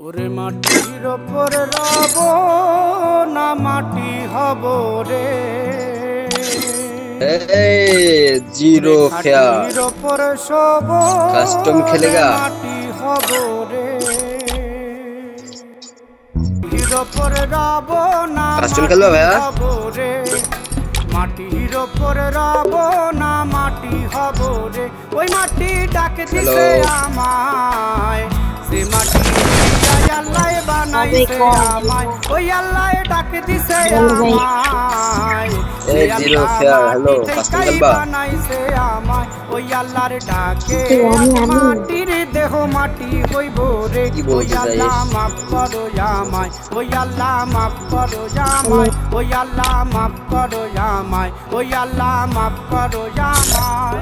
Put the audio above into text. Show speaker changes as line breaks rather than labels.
ওরে মাটির ওপর রব না মাটি হব রে,
जीरो फेयर
খাটির ওপর শোব
कस्टम
রে
खेलेगा।
মাটি হব রে। মাটির ওপর রব না
कस्टम खेल लो
মাটি
भैया।
হব রে, মাটির ওপর রব না মাটি হব রে। ওই মাটি ডাকে
हेलो
দিছে আমায়, সে মাটি আল্লাহ বানাইছে আমায়। ওই আল্লাহ ডাকে দিছে আমায়,
ए
সে
जीरो
আল্লাহ
फेयर हेलो
মাটি
कस्टम
থেকেই
खेलबा।
বানাইছে আমায়। ওই আল্লাহর ডাকে আজ মাটির দেহ মাটি হইব রে।
কি
ওই
বলতে
আল্লাহ
চাইস?
মাফ করো আমায়, ওই আল্লাহ মাফ করো আমায়, ওই আল্লাহ মাফ করো আমায়, ওই আল্লাহ মাফ করো আমায়।